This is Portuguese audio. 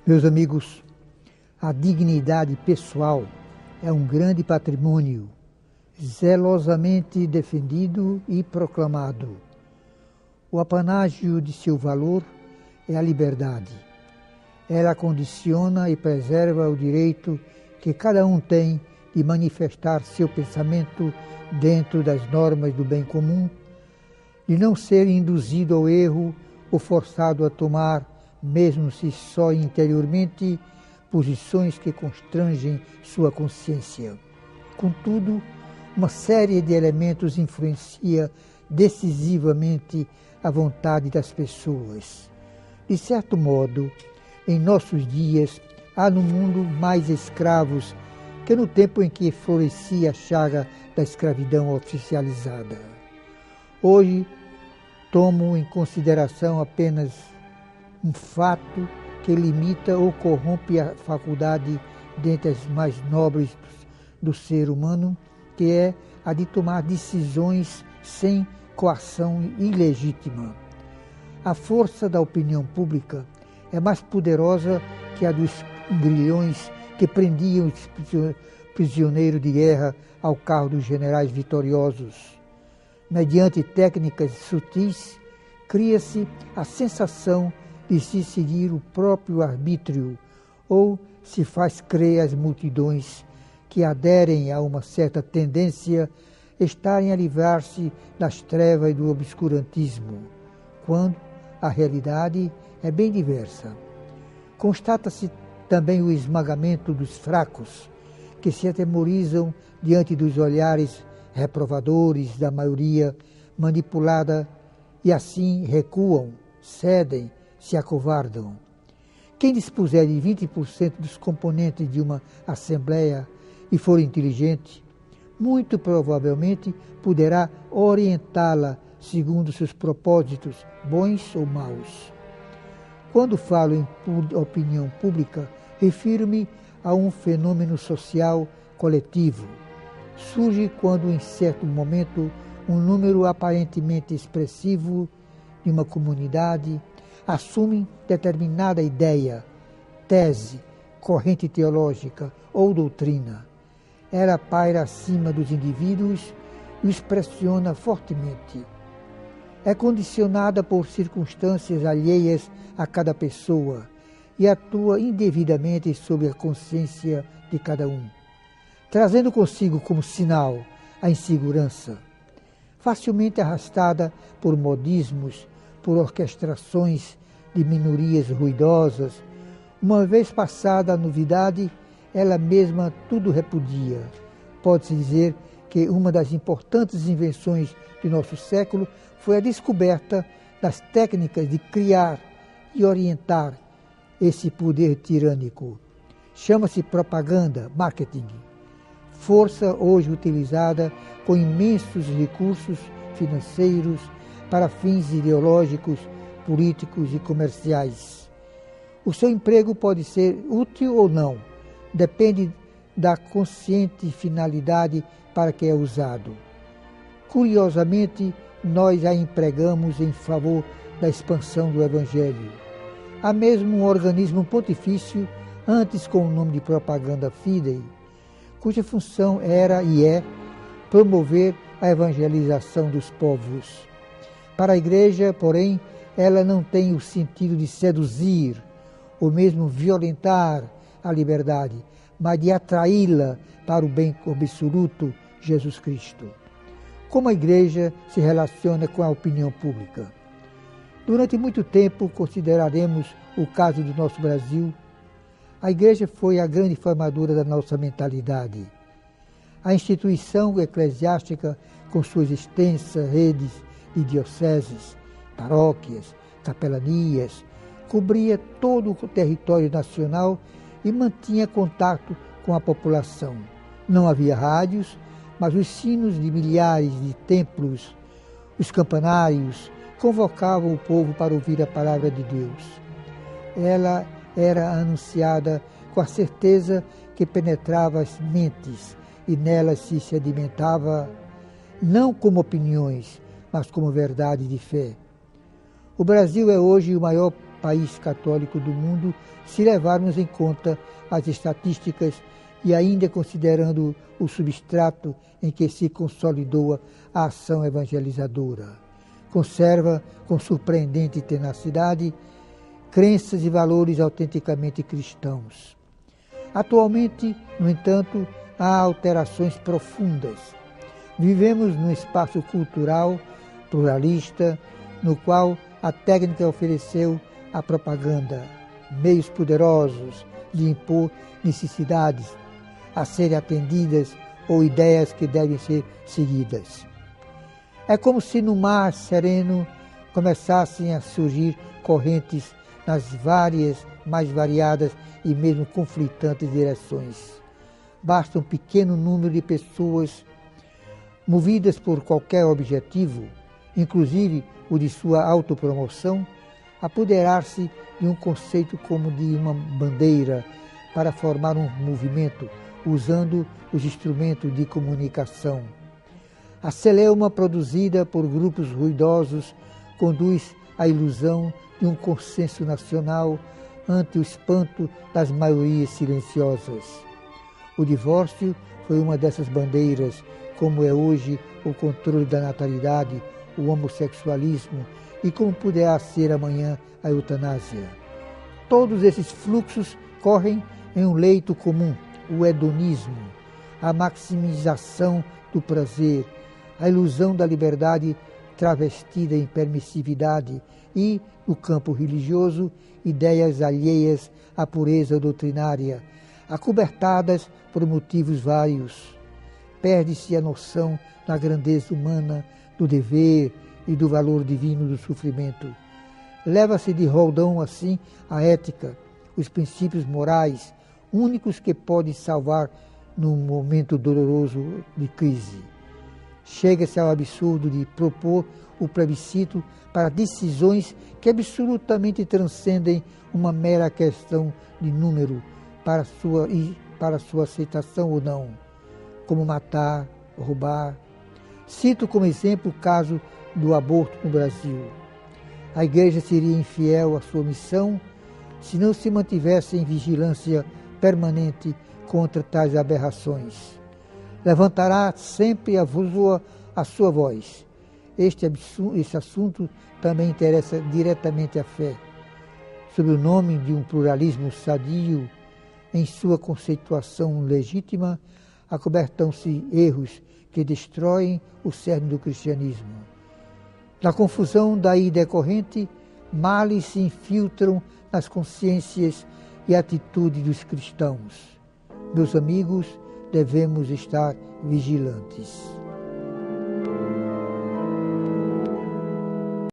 Meus amigos, a dignidade pessoal é um grande patrimônio, zelosamente defendido e proclamado. O apanágio de seu valor é a liberdade. Ela condiciona e preserva o direito que cada um tem de manifestar seu pensamento dentro das normas do bem comum, de não ser induzido ao erro ou forçado a tomar, mesmo se só interiormente, posições que constrangem sua consciência. Contudo, uma série de elementos influencia decisivamente a vontade das pessoas. De certo modo, em nossos dias, há no mundo mais escravos que no tempo em que florescia a chaga da escravidão oficializada. Hoje, tomo em consideração apenas um fato que limita ou corrompe a faculdade dentre as mais nobres do ser humano, que é a de tomar decisões sem coação ilegítima. A força da opinião pública é mais poderosa que a dos grilhões que prendiam os prisioneiros de guerra ao carro dos generais vitoriosos. Mediante técnicas sutis, cria-se a sensação de se seguir o próprio arbítrio, ou se faz crer às multidões que aderem a uma certa tendência estarem a livrar-se das trevas e do obscurantismo, quando a realidade é bem diversa. Constata-se também o esmagamento dos fracos, que se atemorizam diante dos olhares reprovadores da maioria manipulada e assim recuam, cedem, se acovardam. Quem dispuser de 20% dos componentes de uma assembleia e for inteligente, muito provavelmente poderá orientá-la segundo seus propósitos, bons ou maus. Quando falo em opinião pública, refiro-me a um fenômeno social coletivo. Surge quando, em certo momento, um número aparentemente expressivo de uma comunidade assume determinada ideia, tese, corrente teológica ou doutrina. Ela paira acima dos indivíduos e os pressiona fortemente. É condicionada por circunstâncias alheias a cada pessoa e atua indevidamente sobre a consciência de cada um, trazendo consigo como sinal a insegurança, facilmente arrastada por modismos, por orquestrações de minorias ruidosas. Uma vez passada a novidade, ela mesma tudo repudia. Pode-se dizer que uma das importantes invenções de nosso século foi a descoberta das técnicas de criar e orientar esse poder tirânico. Chama-se propaganda, marketing, força hoje utilizada com imensos recursos financeiros para fins ideológicos, políticos e comerciais. O seu emprego pode ser útil ou não, depende da consciente finalidade para que é usado. Curiosamente, nós a empregamos em favor da expansão do Evangelho. Há mesmo um organismo pontifício, antes com o nome de Propaganda Fidei, cuja função era e é promover a evangelização dos povos. Para a Igreja, porém, ela não tem o sentido de seduzir ou mesmo violentar a liberdade, mas de atraí-la para o bem absoluto, Jesus Cristo. Como a Igreja se relaciona com a opinião pública? Durante muito tempo, consideraremos o caso do nosso Brasil. A Igreja foi a grande formadora da nossa mentalidade. A instituição eclesiástica, com suas extensas redes de dioceses, paróquias, capelanias, cobria todo o território nacional e mantinha contato com a população. Não havia rádios, mas os sinos de milhares de templos, os campanários, convocavam o povo para ouvir a palavra de Deus. Ela era anunciada com a certeza que penetrava as mentes e nelas se sedimentava, não como opiniões, mas como verdade de fé. O Brasil é hoje o maior país católico do mundo se levarmos em conta as estatísticas e ainda considerando o substrato em que se consolidou a ação evangelizadora. Conserva, com surpreendente tenacidade, crenças e valores autenticamente cristãos. Atualmente, no entanto, há alterações profundas. Vivemos num espaço cultural pluralista, no qual a técnica ofereceu à propaganda meios poderosos de impor necessidades a serem atendidas ou ideias que devem ser seguidas. É como se no mar sereno começassem a surgir correntes nas mais variadas e mesmo conflitantes direções. Basta um pequeno número de pessoas movidas por qualquer objetivo, inclusive o de sua autopromoção, apoderar-se de um conceito como de uma bandeira para formar um movimento, usando os instrumentos de comunicação. A celeuma produzida por grupos ruidosos conduz à ilusão de um consenso nacional ante o espanto das maiorias silenciosas. O divórcio foi uma dessas bandeiras, como é hoje o controle da natalidade, o homossexualismo e como poderá ser amanhã a eutanásia. Todos esses fluxos correm em um leito comum, o hedonismo, a maximização do prazer, a ilusão da liberdade travestida em permissividade e, no campo religioso, ideias alheias à pureza doutrinária, acobertadas por motivos vários. Perde-se a noção da grandeza humana, do dever e do valor divino do sofrimento. Leva-se de roldão, assim, a ética, os princípios morais, únicos que podem salvar num momento doloroso de crise. Chega-se ao absurdo de propor o plebiscito para decisões que absolutamente transcendem uma mera questão de número para sua aceitação ou não, como matar, roubar. Cito como exemplo o caso do aborto no Brasil. A Igreja seria infiel à sua missão se não se mantivesse em vigilância permanente contra tais aberrações. Levantará sempre a sua voz. Este assunto também interessa diretamente à fé. Sob o nome de um pluralismo sadio, em sua conceituação legítima, acobertam-se erros que destroem o cerne do cristianismo. Na confusão daí decorrente, males se infiltram nas consciências e atitudes dos cristãos. Meus amigos, devemos estar vigilantes.